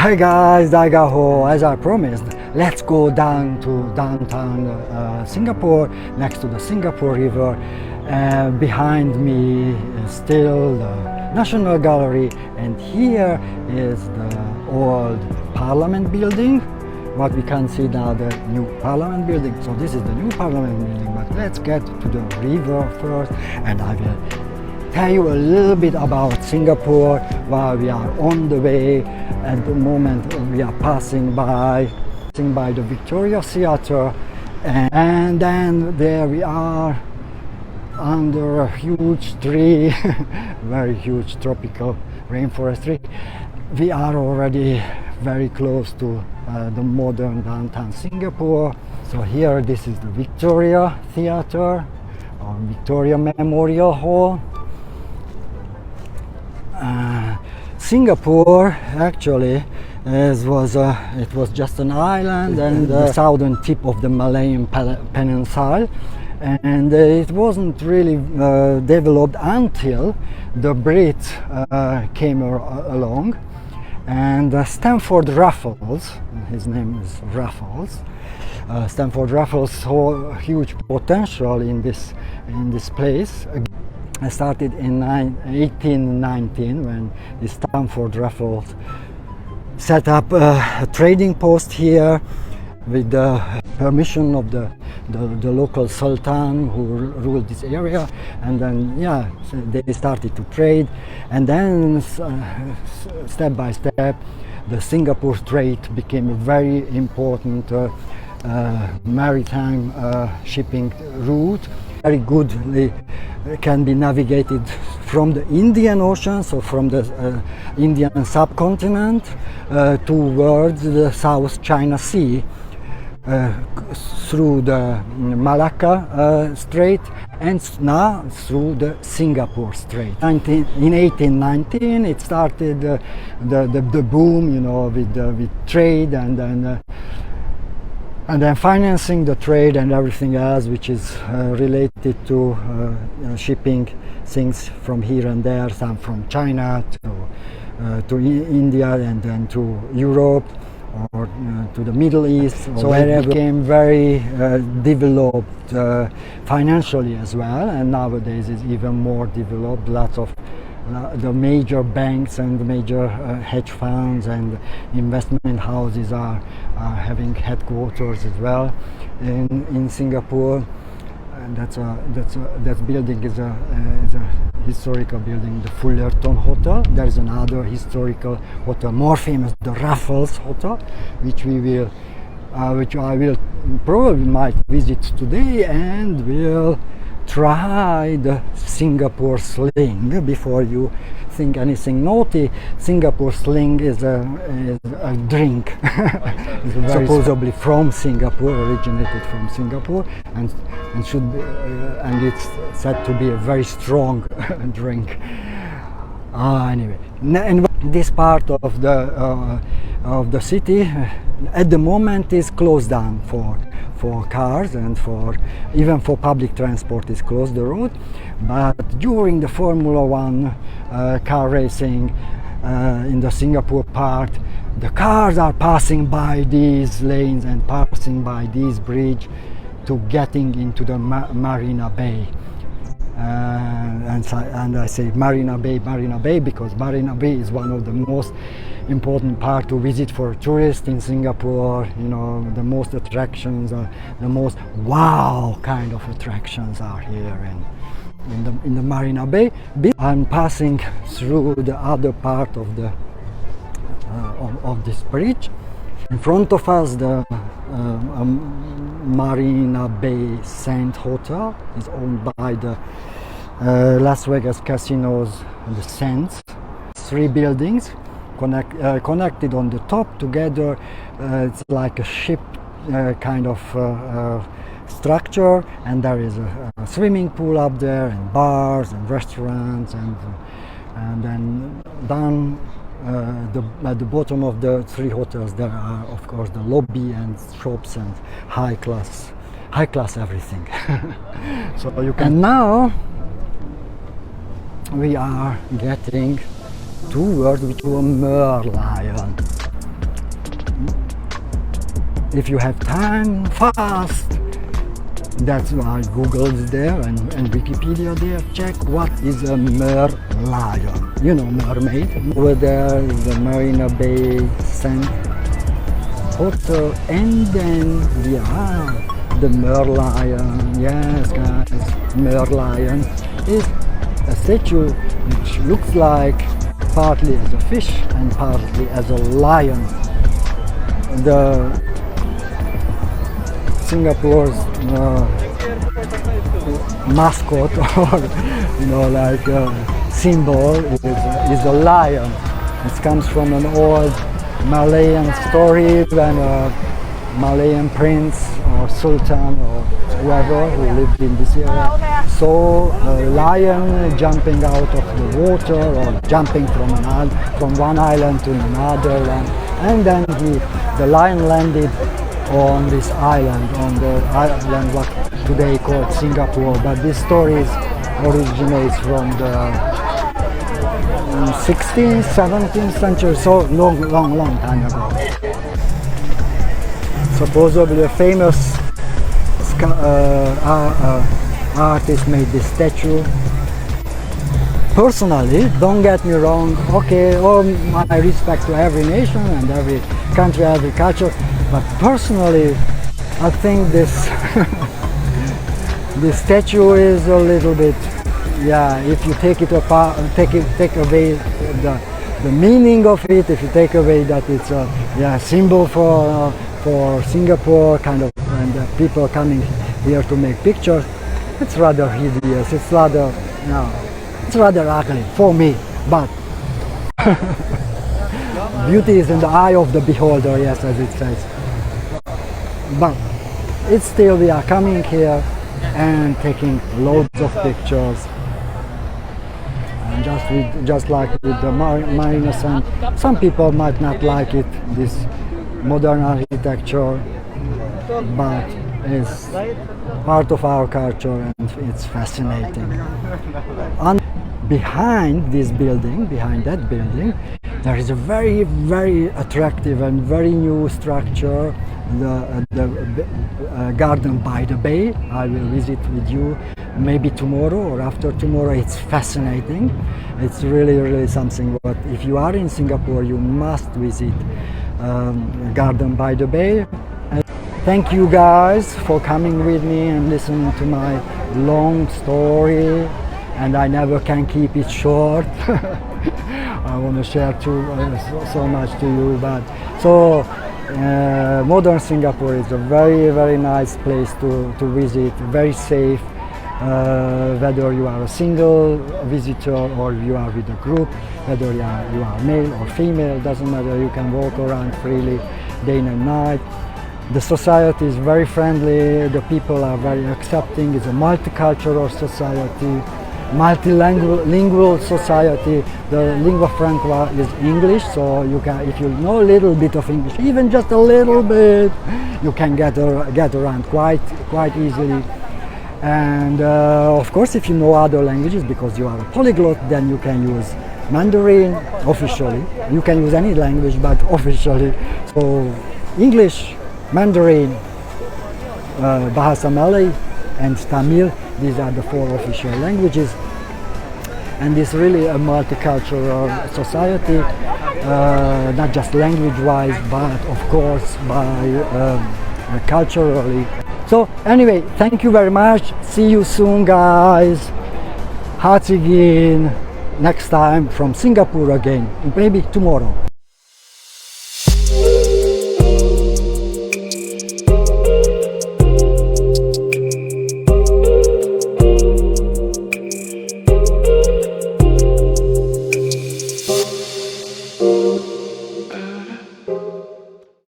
Hi guys, Daigaho. As I promised, let's go down to downtown Singapore, next to the Singapore River. Behind me is still the National Gallery, and here is the old Parliament building. What we can see now, the new Parliament building. So this is the new Parliament building, but let's get to the river first, and I will tell you a little bit about Singapore while we are on the way. At the moment we are passing by the Victoria Theatre, and then there we are under a huge tree, very huge tropical rainforest tree. We are already very close to the modern downtown Singapore. So here, this is the Victoria Theatre or Victoria Memorial Hall. Singapore actually it was just an island and the southern tip of the Malayan Peninsula, and it wasn't really developed until the Brits came along, and Stamford Raffles, his name is Raffles, Stamford Raffles saw huge potential in this place. I started in 1819 when the Stamford Raffles set up a trading post here with the permission of the local sultan who ruled this area, and then so they started to trade, and then step by step the Singapore Strait became a very important maritime shipping route. Very goodly can be navigated from the Indian Ocean, so from the Indian subcontinent towards the South China Sea, through the Malacca Strait, and now through the Singapore Strait. In 1819 it started the boom, with trade, and then financing the trade and everything else which is related to shipping things from here and there, some from China to India, and then to Europe or to the Middle East. So it became very developed financially as well, and nowadays is even more developed. Lots of the major banks and the major hedge funds and investment houses are having headquarters as well in Singapore. And that building is a historical building, the Fullerton Hotel. There is another historical hotel, more famous, the Raffles Hotel, which I will probably might visit today, and will try the Singapore sling before you think anything naughty. Singapore sling is a drink. It's supposedly from Singapore, originated from Singapore, and should be, and it's said to be a very strong drink. Anyway, and this part of the city at the moment is closed down for cars, and even for public transport is closed, the road. But during the Formula One car racing in the Singapore part, the cars are passing by these lanes and passing by this bridge to getting into the Marina Bay. And I say Marina Bay because Marina Bay is one of the most important part to visit for tourists in Singapore. The most attractions, the most wow kind of attractions are here in the Marina Bay. I'm passing through the other part of this bridge. In front of us, the Marina Bay Sands Hotel is owned by the Las Vegas casinos, the Sands. 3 buildings connected on the top together. It's like a ship kind of structure, and there is a swimming pool up there, and bars and restaurants, and then down at the bottom of the 3 hotels there are, of course, the lobby and shops and high class everything. So you can now we are getting towards Merlion. if you have time, fast, that's why Google is there and Wikipedia there. Check what is a merlion. You know, mermaid. Over there is the Marina Bay Sand Hotel, and then the Merlion. Yes, guys, Merlion is a statue which looks like partly as a fish and partly as a lion. The Singapore's mascot, or like symbol, is a lion. It comes from an old Malayan story when a Malayan prince or sultan or whoever who lived in this area saw a lion jumping out of the water or jumping from one island to another, and then the lion landed on this island, on the island what today called Singapore. But this story originates from the 16th, 17th century, so long time ago. Supposedly a famous artist made this statue. Personally, don't get me wrong, okay, all my respect to every nation and every country, every culture, but personally, I think this this statue is a little bit, if you take it apart, take away the meaning of it, if you take away that it's a symbol for Singapore, kind of, and people coming here to make pictures, it's rather hideous. It's rather, it's rather ugly for me. But beauty is in the eye of the beholder, yes, as it says. But it's still, we are coming here and taking loads of pictures. And just like with the Marina Sand, some people might not like it, this modern architecture, but it's part of our culture and it's fascinating. And behind this building, behind that building, there is a very, very attractive and very new structure, the garden by the bay. I will visit with you maybe tomorrow or after tomorrow. It's fascinating. It's really, really something. But if you are in Singapore, you must visit garden by the bay. And thank you guys for coming with me and listening to my long story, and I never can keep it short. I want to share so much to you, but so modern Singapore is a very, very nice place to visit, very safe, whether you are a single visitor or you are with a group, whether you are male or female, doesn't matter, you can walk around freely day and night. The society is very friendly, the people are very accepting, it's a multicultural society, multilingual society. The lingua franca is English, so you can, if you know a little bit of English, even just a little bit, you can get around quite easily. And of course, if you know other languages, because you are a polyglot, then you can use Mandarin officially. You can use any language, but officially. So English, Mandarin, Bahasa Malay, and Tamil. These are the 4 official languages, and it's really a multicultural society, not just language-wise, but of course culturally. So anyway, thank you very much. See you soon, guys. Hatzigin. Next time from Singapore again, maybe tomorrow.